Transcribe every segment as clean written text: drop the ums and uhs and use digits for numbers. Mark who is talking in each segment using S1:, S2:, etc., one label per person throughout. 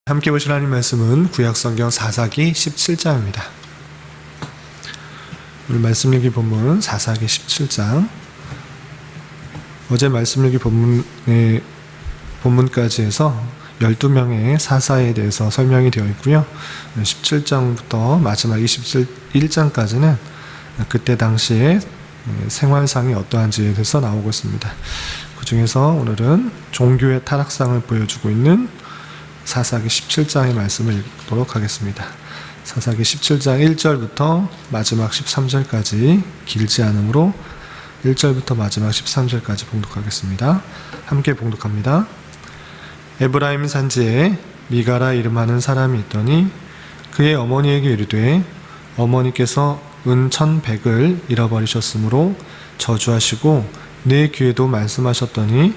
S1: 함께 보실 하나님 말씀은 구약성경 사사기 17장입니다. 오늘 말씀 읽기 본문 사사기 17장. 어제 말씀 읽기 본문까지 해서 12명의 사사에 대해서 설명이 되어 있고요. 17장부터 마지막 21장까지는 그때 당시에 생활상이 어떠한지에 대해서 나오고 있습니다. 그 중에서 오늘은 종교의 타락상을 보여주고 있는 사사기 17장의 말씀을 읽도록 하겠습니다. 사사기 17장 1절부터 마지막 13절까지 길지 않으므로 1절부터 마지막 13절까지 봉독하겠습니다. 함께 봉독합니다. 에브라임 산지에 미가라 이름하는 사람이 있더니 그의 어머니에게 이르되 어머니께서 은 1,100을 잃어버리셨으므로 저주하시고 내 귀에도 말씀하셨더니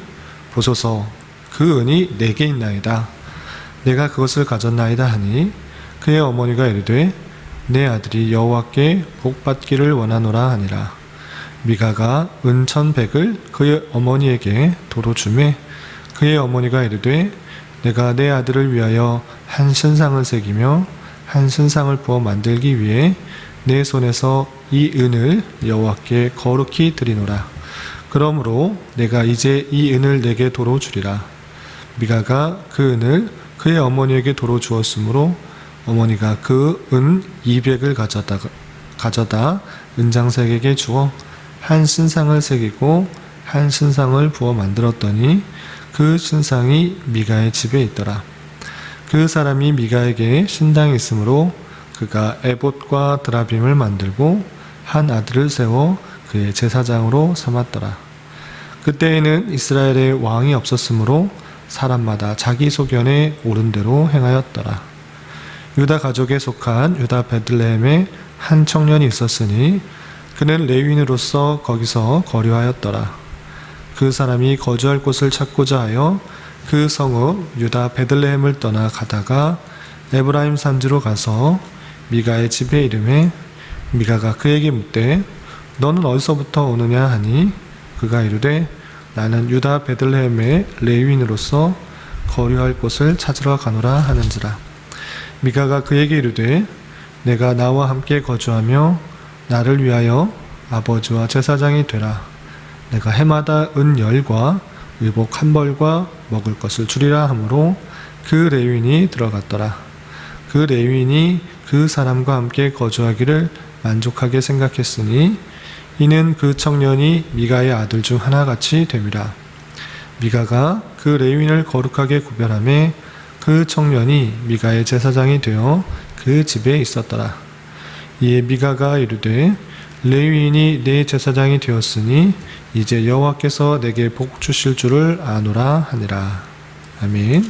S1: 보소서 그 은이 내게 있나이다. 내가 그것을 가졌나이다 하니 그의 어머니가 이르되 내 아들이 여호와께 복받기를 원하노라 하니라. 미가가 은 1,100을 그의 어머니에게 도로 주매 그의 어머니가 이르되 내가 내 아들을 위하여 한 신상을 새기며 한 신상을 부어 만들기 위해 내 손에서 이 은을 여호와께 거룩히 드리노라. 그러므로 내가 이제 이 은을 내게 도로 주리라. 미가가 그 은을 그의 어머니에게 도로 주었으므로 어머니가 그 은 200을 가져다 은장색에게 주어 한 신상을 새기고 한 신상을 부어 만들었더니 그 신상이 미가의 집에 있더라. 그 사람이 미가에게 신당이 있으므로 그가 에봇과 드라빔을 만들고 한 아들을 세워 그의 제사장으로 삼았더라. 그때에는 이스라엘에 왕이 없었으므로 사람마다 자기 소견에 옳은 대로 행하였더라. 유다 가족에 속한 유다 베들레헴에 한 청년이 있었으니 그는 레위인으로서 거기서 거류하였더라. 그 사람이 거주할 곳을 찾고자 하여 그 성읍 유다 베들레헴을 떠나 가다가 에브라임 산지로 가서 미가의 집에 이르매 미가가 그에게 묻되 너는 어디서부터 오느냐 하니 그가 이르되 나는 유다 베들레헴의 레위인으로서 거류할 곳을 찾으러 가노라 하는지라. 미가가 그에게 이르되 내가 나와 함께 거주하며 나를 위하여 아버지와 제사장이 되라. 내가 해마다 은 10과 의복 1벌과 먹을 것을 주리라 하므로 그 레위인이 들어갔더라. 그 레위인이 그 사람과 함께 거주하기를 만족하게 생각했으니 이는 그 청년이 미가의 아들 중 하나같이 됨이라. 미가가 그 레위인을 거룩하게 구별하매 그 청년이 미가의 제사장이 되어 그 집에 있었더라. 이에 미가가 이르되 레위인이 내 제사장이 되었으니 이제 여호와께서 내게 복 주실 줄을 아노라 하니라. 아멘.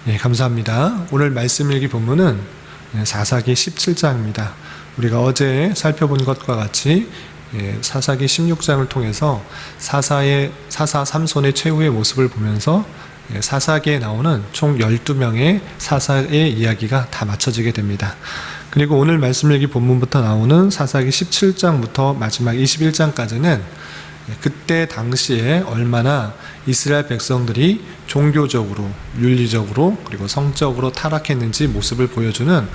S1: 네, 감사합니다. 오늘 말씀 읽기 본문은 사사기 17장입니다. 우리가 어제 살펴본 것과 같이 사사기 16장을 통해서 사사 3손의 최후의 모습을 보면서 사사기에 나오는 총 12명의 사사의 이야기가 다 맞춰지게 됩니다. 그리고 오늘 말씀 읽기 본문부터 나오는 사사기 17장부터 마지막 21장까지는 그때 당시에 얼마나 이스라엘 백성들이 종교적으로, 윤리적으로, 그리고 성적으로 타락했는지 모습을 보여주는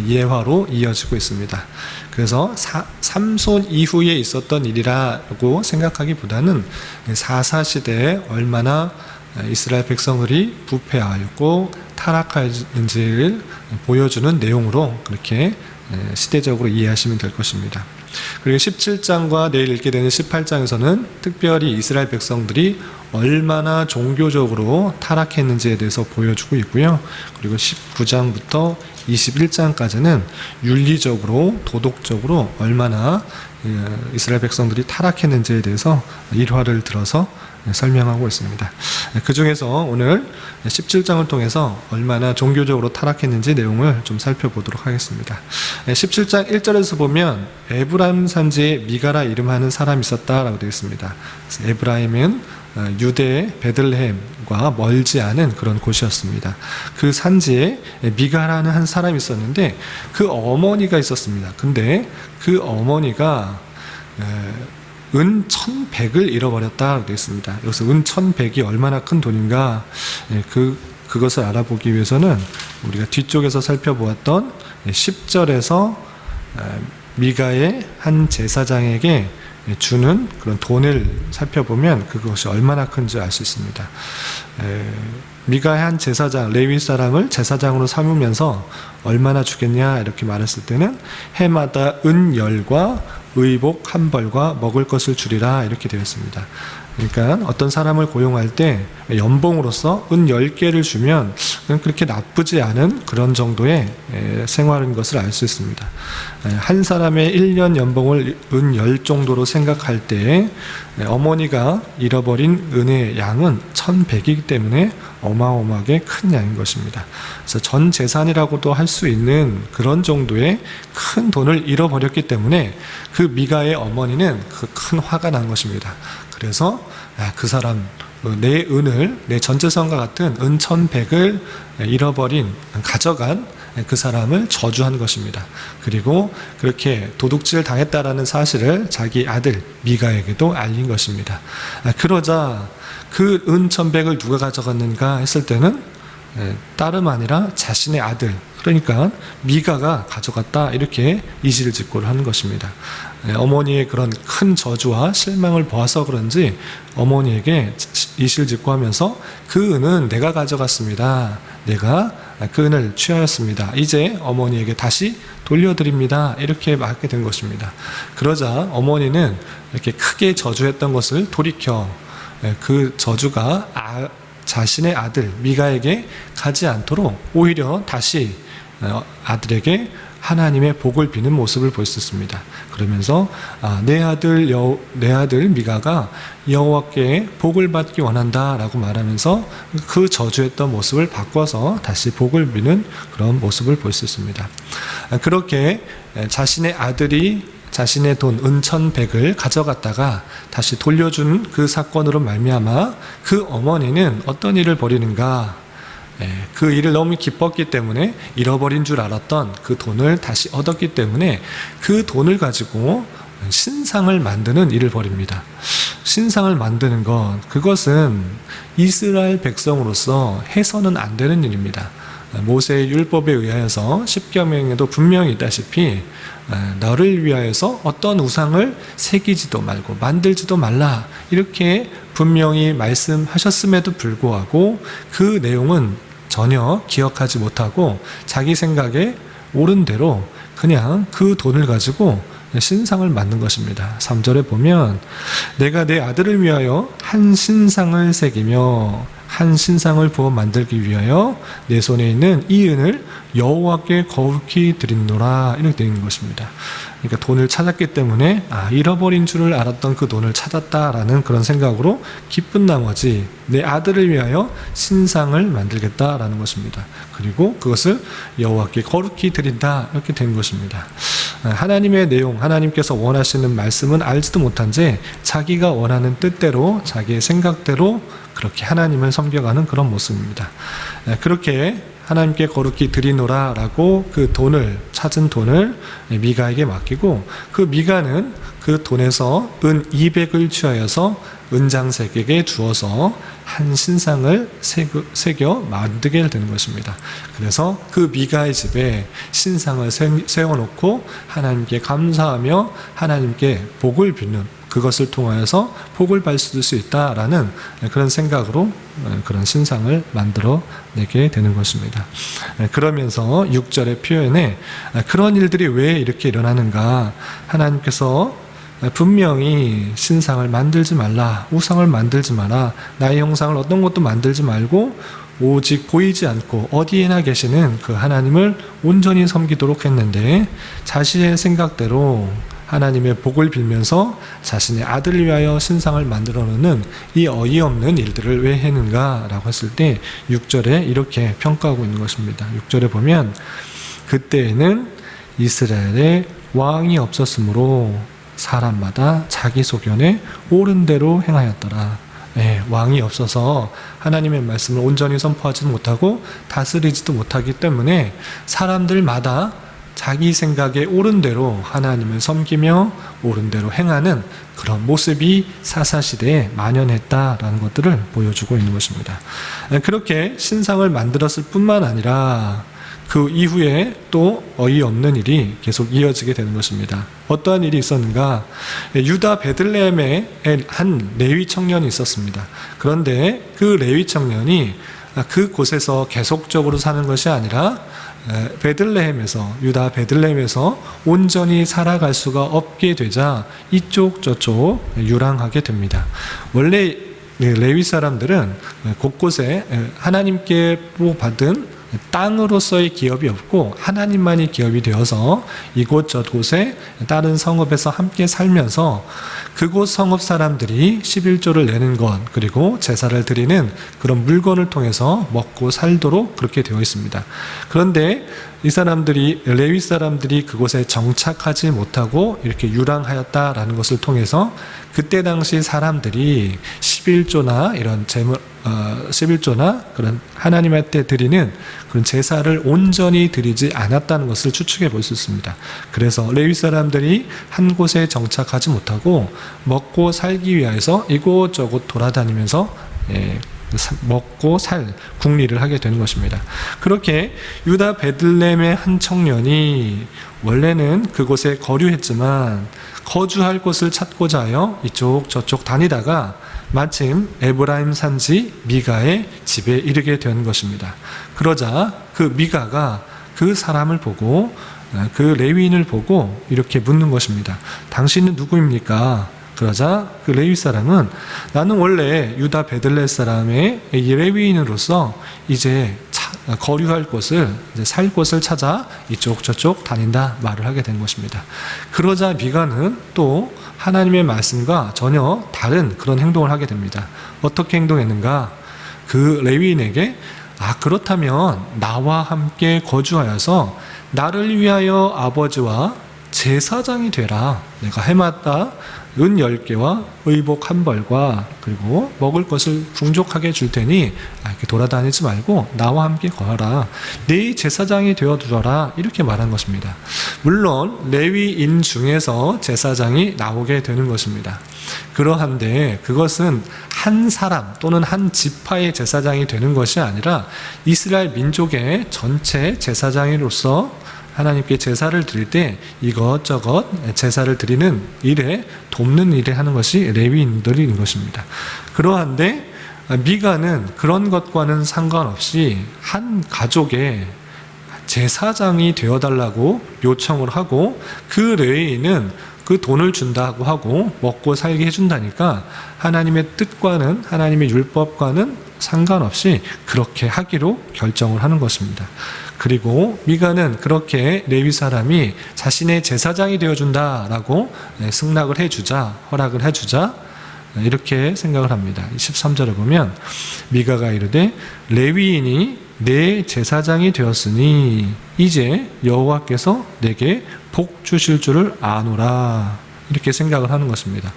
S1: 예화로 이어지고 있습니다. 그래서 삼손 이후에 있었던 일이라고 생각하기보다는 사사시대에 얼마나 이스라엘 백성들이 부패하였고 타락하였는지를 보여주는 내용으로 그렇게 시대적으로 이해하시면 될 것입니다. 그리고 17장과 내일 읽게 되는 18장에서는 특별히 이스라엘 백성들이 얼마나 종교적으로 타락했는지에 대해서 보여주고 있고요. 그리고 19장부터 21장까지는 윤리적으로, 도덕적으로 얼마나 이스라엘 백성들이 타락했는지에 대해서 일화를 들어서 설명하고 있습니다. 그 중에서 오늘 17장을 통해서 얼마나 종교적으로 타락했는지 내용을 좀 살펴보도록 하겠습니다. 17장 1절에서 보면 에브라임 산지에 미가라 이름하는 사람이 있었다라고 되어 있습니다. 에브라임은 유대 베들레헴과 멀지 않은 그런 곳이었습니다. 그 산지에 미가라는 한 사람이 있었는데 그 어머니가 있었습니다. 근데 그 어머니가 은 1,100을 잃어버렸다고 되어 있습니다. 여기서 은 1,100이 얼마나 큰 돈인가, 그 그것을 알아보기 위해서는 우리가 뒤쪽에서 살펴보았던 10절에서 미가의 한 제사장에게 주는 그런 돈을 살펴보면 그것이 얼마나 큰지 알 수 있습니다. 미가의 한 제사장, 레위 사람을 제사장으로 삼으면서 얼마나 주겠냐 이렇게 말했을 때는 해마다 은 10과 의복 한 벌과 먹을 것을 주리라 이렇게 되어 있습니다. 그러니까 어떤 사람을 고용할 때 연봉으로서 은 10개를 주면 그렇게 나쁘지 않은 그런 정도의 생활인 것을 알 수 있습니다. 한 사람의 1년 연봉을 은 10 정도로 생각할 때 어머니가 잃어버린 은의 양은 1100이기 때문에 어마어마하게 큰 양인 것입니다. 그래서 전 재산이라고도 할 수 있는 그런 정도의 큰 돈을 잃어버렸기 때문에 그 미가의 어머니는 그 큰 화가 난 것입니다. 그래서 그 사람 내 은을 내 전재산과 같은 은 1100을 잃어버린 가져간 그 사람을 저주한 것입니다. 그리고 그렇게 도둑질 당했다라는 사실을 자기 아들 미가에게도 알린 것입니다. 그러자 그 은 1100을 누가 가져갔는가 했을 때는 다름 아니라 자신의 아들, 그러니까 미가가 가져갔다 이렇게 이실직고를 하는 것입니다. 어머니의 그런 큰 저주와 실망을 보아서 그런지 어머니에게 이실직고하면서 그 은은 내가 가져갔습니다. 내가 그 은을 취하였습니다. 이제 어머니에게 다시 돌려드립니다. 이렇게 말하게 된 것입니다. 그러자 어머니는 이렇게 크게 저주했던 것을 돌이켜 그 저주가 자신의 아들 미가에게 가지 않도록 오히려 다시 아들에게 하나님의 복을 비는 모습을 보였습니다. 그러면서 내 아들 미가가 여호와께 복을 받기 원한다라고 말하면서 그 저주했던 모습을 바꿔서 다시 복을 비는 그런 모습을 보였습니다. 그렇게 자신의 아들이 자신의 돈 은 1100을 가져갔다가 다시 돌려준 그 사건으로 말미암아 그 어머니는 어떤 일을 벌이는가, 그 일을 너무 기뻤기 때문에 잃어버린 줄 알았던 그 돈을 다시 얻었기 때문에 그 돈을 가지고 신상을 만드는 일을 벌입니다. 신상을 만드는 것, 그것은 이스라엘 백성으로서 해서는 안 되는 일입니다. 모세의 율법에 의하여서 십계명에도 분명히 있다시피 너를 위하여서 어떤 우상을 새기지도 말고 만들지도 말라 이렇게 분명히 말씀하셨음에도 불구하고 그 내용은 전혀 기억하지 못하고 자기 생각에 옳은 대로 그냥 그 돈을 가지고 신상을 만든 것입니다. 3절에 보면 내가 내 아들을 위하여 한 신상을 새기며 한 신상을 부어 만들기 위하여 내 손에 있는 이 은을 여호와께 거룩히 드린노라 이렇게 되는 것입니다. 그러니까 돈을 찾았기 때문에 잃어버린 줄을 알았던 그 돈을 찾았다라는 그런 생각으로 기쁜 나머지 내 아들을 위하여 신상을 만들겠다라는 것입니다. 그리고 그것을 여호와께 거룩히 드린다 이렇게 된 것입니다. 하나님의 내용, 하나님께서 원하시는 말씀은 알지도 못한 채 자기가 원하는 뜻대로 자기의 생각대로 그렇게 하나님을 섬겨가는 그런 모습입니다. 그렇게 하나님께 거룩히 드리노라 라고 그 돈을 찾은 돈을 미가에게 맡기고 그 미가는 그 돈에서 은 200을 취하여서 은장색에게 주어서 한 신상을 새겨 만들게 되는 것입니다. 그래서 그 미가의 집에 신상을 세워놓고 하나님께 감사하며 하나님께 복을 빌는 그것을 통하여서 복을 받을 수 있다라는 그런 생각으로 그런 신상을 만들어내게 되는 것입니다. 그러면서 6절의 표현에 그런 일들이 왜 이렇게 일어나는가, 하나님께서 분명히 신상을 만들지 말라, 우상을 만들지 마라, 나의 형상을 어떤 것도 만들지 말고 오직 보이지 않고 어디에나 계시는 그 하나님을 온전히 섬기도록 했는데 자신의 생각대로 하나님의 복을 빌면서 자신의 아들을 위하여 신상을 만들어 놓는 이 어이없는 일들을 왜 했는가 라고 했을 때 6절에 이렇게 평가하고 있는 것입니다. 6절에 보면 그때에는 이스라엘에 왕이 없었으므로 사람마다 자기 소견에 옳은 대로 행하였더라. 왕이 없어서 하나님의 말씀을 온전히 선포하지도 못하고 다스리지도 못하기 때문에 사람들마다 자기 생각에 옳은 대로 하나님을 섬기며 옳은 대로 행하는 그런 모습이 사사시대에 만연했다라는 것들을 보여주고 있는 것입니다. 그렇게 신상을 만들었을 뿐만 아니라 그 이후에 또 어이없는 일이 계속 이어지게 되는 것입니다. 어떠한 일이 있었는가? 유다 베들레헴에 한 레위 청년이 있었습니다. 그런데 그 레위 청년이 그 곳에서 계속적으로 사는 것이 아니라 베들레헴에서, 유다 베들레헴에서 온전히 살아갈 수가 없게 되자 이쪽 저쪽 유랑하게 됩니다. 원래 레위 사람들은 곳곳에 하나님께로 받은 땅으로서의 기업이 없고 하나님만이 기업이 되어서 이곳 저곳에 다른 성읍에서 함께 살면서 그곳 성읍 사람들이 11조를 내는 것, 그리고 제사를 드리는 그런 물건을 통해서 먹고 살도록 그렇게 되어 있습니다. 그런데 이 사람들이, 레위 사람들이 그곳에 정착하지 못하고 이렇게 유랑하였다라는 것을 통해서 그때 당시 사람들이 11조나 이런 재물, 11조나 그런 하나님한테 드리는 그런 제사를 온전히 드리지 않았다는 것을 추측해 볼 수 있습니다. 그래서 레위 사람들이 한 곳에 정착하지 못하고 먹고 살기 위해서 이곳저곳 돌아다니면서 먹고 살 궁리를 하게 되는 것입니다. 그렇게 유다 베들레헴의 한 청년이 원래는 그곳에 거류했지만 거주할 곳을 찾고자 하여 이쪽 저쪽 다니다가 마침 에브라임 산지 미가의 집에 이르게 된 것입니다. 그러자 그 미가가 그 사람을 보고, 그 레위인을 보고 이렇게 묻는 것입니다. 당신은 누구입니까? 그러자 그 레위 사람은, 나는 원래 유다 베들레헴 사람의 레위인으로서 이제 거류할 곳을, 이제 살 곳을 찾아 이쪽 저쪽 다닌다 말을 하게 된 것입니다. 그러자 미가는 또 하나님의 말씀과 전혀 다른 그런 행동을 하게 됩니다. 어떻게 행동했는가? 그 레위인에게, 그렇다면 나와 함께 거주하여서 나를 위하여 아버지와 제사장이 되라. 내가 해마다 은 10개와 의복 1벌과 그리고 먹을 것을 풍족하게 줄 테니 이렇게 돌아다니지 말고 나와 함께 거하라. 네 제사장이 되어주라. 이렇게 말한 것입니다. 물론 레위인 중에서 제사장이 나오게 되는 것입니다. 그러한데 그것은 한 사람 또는 한 지파의 제사장이 되는 것이 아니라 이스라엘 민족의 전체 제사장으로서 하나님께 제사를 드릴 때 이것저것 제사를 드리는 일에, 돕는 일에 하는 것이 레위인들인 것입니다. 그러한데 미가는 그런 것과는 상관없이 한 가족의 제사장이 되어달라고 요청을 하고, 그 레위인은 그 돈을 준다고 하고 먹고 살게 해준다니까 하나님의 뜻과는, 하나님의 율법과는 상관없이 그렇게 하기로 결정을 하는 것입니다. 그리고 미가는 그렇게 레위 사람이 자신의 제사장이 되어준다라고 승낙을 해주자, 허락을 해주자 이렇게 생각을 합니다. 13절을 보면 미가가 이르되 레위인이 내 제사장이 되었으니 이제 여호와께서 내게 복 주실 줄을 아노라, 이렇게 생각을 하는 것입니다.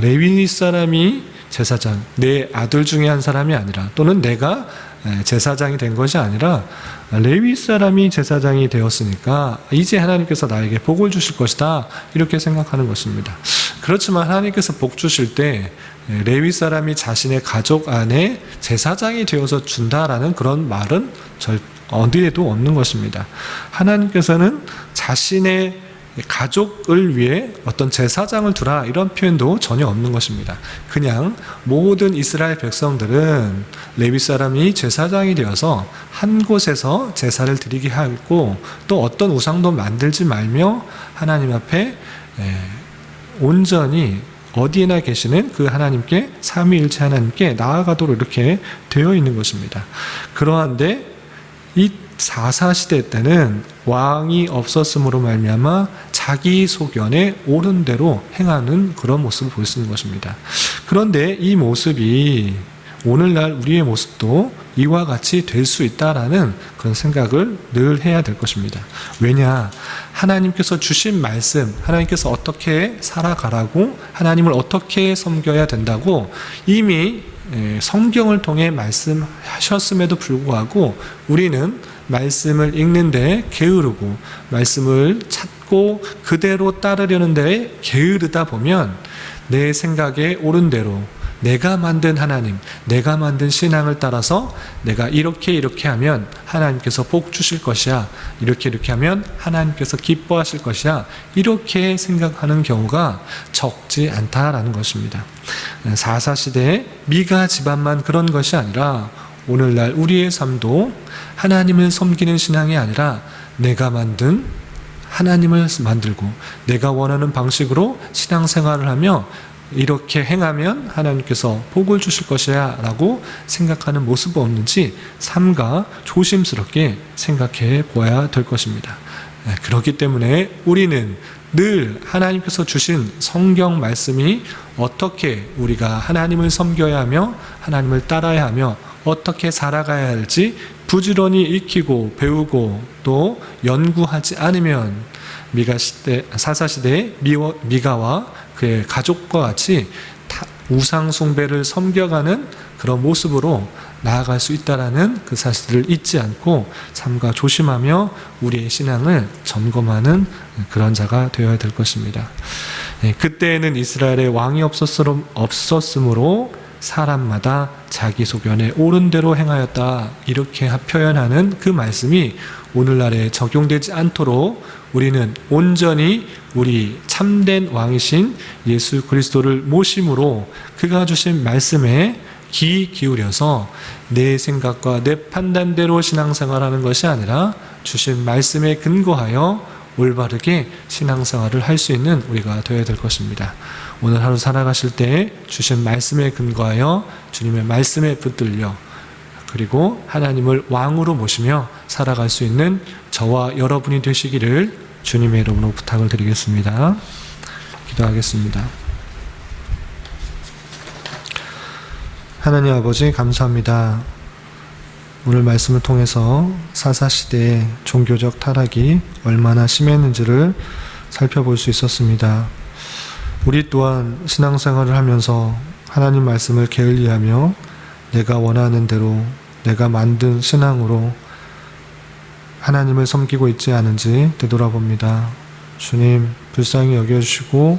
S1: 레위 사람이 제사장, 내 아들 중에 한 사람이 아니라, 또는 내가 제사장이 된 것이 아니라 레위 사람이 제사장이 되었으니까 이제 하나님께서 나에게 복을 주실 것이다, 이렇게 생각하는 것입니다. 그렇지만 하나님께서 복 주실 때 레위 사람이 자신의 가족 안에 제사장이 되어서 준다라는 그런 말은 어디에도 없는 것입니다. 하나님께서는 자신의 가족을 위해 어떤 제사장을 두라, 이런 표현도 전혀 없는 것입니다. 그냥 모든 이스라엘 백성들은 레위 사람이 제사장이 되어서 한 곳에서 제사를 드리게 하고, 또 어떤 우상도 만들지 말며 하나님 앞에 온전히 어디에나 계시는 그 하나님께, 삼위일체 하나님께 나아가도록 이렇게 되어 있는 것입니다. 그러한데 이 사사시대 때는 왕이 없었으므로 말미암아 자기 소견에 옳은 대로 행하는 그런 모습을 볼 수 있는 것입니다. 그런데 이 모습이 오늘날 우리의 모습도 이와 같이 될 수 있다라는 그런 생각을 늘 해야 될 것입니다. 왜냐? 하나님께서 주신 말씀, 하나님께서 어떻게 살아가라고, 하나님을 어떻게 섬겨야 된다고 이미 성경을 통해 말씀하셨음에도 불구하고 우리는 말씀을 읽는데 게으르고 말씀을 찾고 그대로 따르려는데 게으르다 보면 내 생각에 옳은 대로 내가 만든 하나님, 내가 만든 신앙을 따라서 내가 이렇게 하면 하나님께서 복 주실 것이야, 이렇게 하면 하나님께서 기뻐하실 것이야, 이렇게 생각하는 경우가 적지 않다라는 것입니다. 사사시대에 미가 집안만 그런 것이 아니라 오늘날 우리의 삶도 하나님을 섬기는 신앙이 아니라 내가 만든 하나님을 만들고 내가 원하는 방식으로 신앙생활을 하며 이렇게 행하면 하나님께서 복을 주실 것이야 라고 생각하는 모습이 없는지 삼가 조심스럽게 생각해 보아야 될 것입니다. 그렇기 때문에 우리는 늘 하나님께서 주신 성경 말씀이 어떻게 우리가 하나님을 섬겨야 하며 하나님을 따라야 하며 어떻게 살아가야 할지 부지런히 익히고 배우고 또 연구하지 않으면 사사시대의 미가와 그의 가족과 같이 우상 숭배를 섬겨가는 그런 모습으로 나아갈 수 있다라는 그 사실을 잊지 않고 삼가 조심하며 우리의 신앙을 점검하는 그런 자가 되어야 될 것입니다. 그때에는 이스라엘에 왕이 없었으므로 사람마다 자기 소견에 옳은 대로 행하였다, 이렇게 표현하는 그 말씀이 오늘날에 적용되지 않도록 우리는 온전히 우리 참된 왕이신 예수 그리스도를 모심으로 그가 주신 말씀에 귀 기울여서 내 생각과 내 판단대로 신앙생활하는 것이 아니라 주신 말씀에 근거하여 올바르게 신앙생활을 할 수 있는 우리가 되어야 될 것입니다. 오늘 하루 살아가실 때 주신 말씀에 근거하여 주님의 말씀에 붙들려 그리고 하나님을 왕으로 모시며 살아갈 수 있는 저와 여러분이 되시기를 주님의 이름으로 부탁을 드리겠습니다. 기도하겠습니다. 하나님 아버지, 감사합니다. 오늘 말씀을 통해서 사사시대의 종교적 타락이 얼마나 심했는지를 살펴볼 수 있었습니다. 우리 또한 신앙생활을 하면서 하나님 말씀을 게을리하며 내가 원하는 대로 내가 만든 신앙으로 하나님을 섬기고 있지 않은지 되돌아봅니다. 주님, 불쌍히 여겨주시고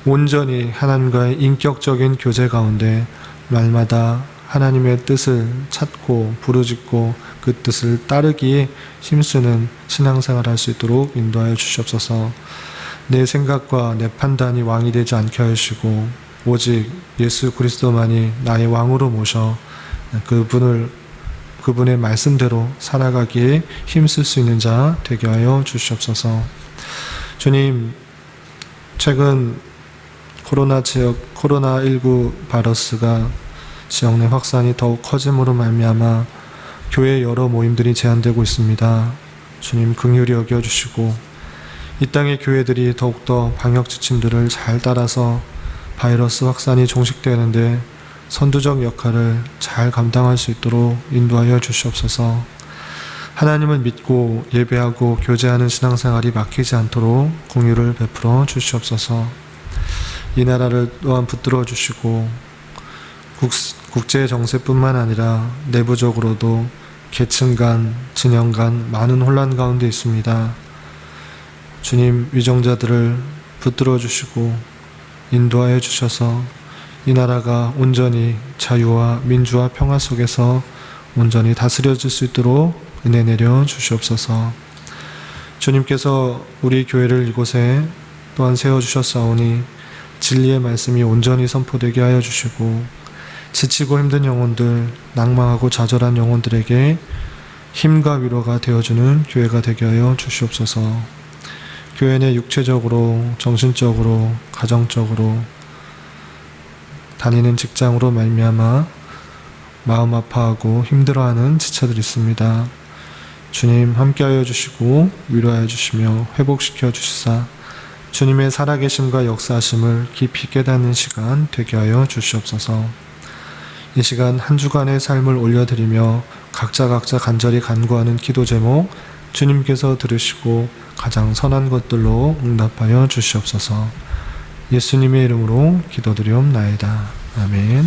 S1: 온전히 하나님과의 인격적인 교제 가운데 날마다 하나님의 뜻을 찾고 부르짖고 그 뜻을 따르기에 힘쓰는 신앙생활을 할 수 있도록 인도하여 주시옵소서. 내 생각과 내 판단이 왕이 되지 않게 하시고 오직 예수 그리스도만이 나의 왕으로 모셔 그분의 말씀대로 살아가기에 힘쓸 수 있는 자 되게 하여 주시옵소서. 주님, 최근 코로나19 바이러스가 지역 내 확산이 더욱 커짐으로 말미암아 교회 여러 모임들이 제한되고 있습니다. 주님, 긍휼히 여겨주시고 이 땅의 교회들이 더욱더 방역 지침들을 잘 따라서 바이러스 확산이 종식되는데 선두적 역할을 잘 감당할 수 있도록 인도하여 주시옵소서. 하나님을 믿고 예배하고 교제하는 신앙생활이 막히지 않도록 공유를 베풀어 주시옵소서. 이 나라를 또한 붙들어 주시고 국제 정세뿐만 아니라 내부적으로도 계층 간, 진영 간 많은 혼란 가운데 있습니다. 주님, 위정자들을 붙들어 주시고 인도하여 주셔서 이 나라가 온전히 자유와 민주와 평화 속에서 온전히 다스려질 수 있도록 은혜 내려 주시옵소서. 주님께서 우리 교회를 이곳에 또한 세워주셨사오니 진리의 말씀이 온전히 선포되게 하여 주시고 지치고 힘든 영혼들, 낭망하고 좌절한 영혼들에게 힘과 위로가 되어주는 교회가 되게 하여 주시옵소서. 교회 내 육체적으로, 정신적으로, 가정적으로 다니는 직장으로 말미암아 마음 아파하고 힘들어하는 지체들이 있습니다. 주님, 함께하여 주시고 위로하여 주시며 회복시켜 주시사 주님의 살아계심과 역사하심을 깊이 깨닫는 시간 되게 하여 주시옵소서. 이 시간 한 주간의 삶을 올려드리며 각자 간절히 간구하는 기도 제목 주님께서 들으시고 가장 선한 것들로 응답하여 주시옵소서. 예수님의 이름으로 기도드리옵나이다. 아멘.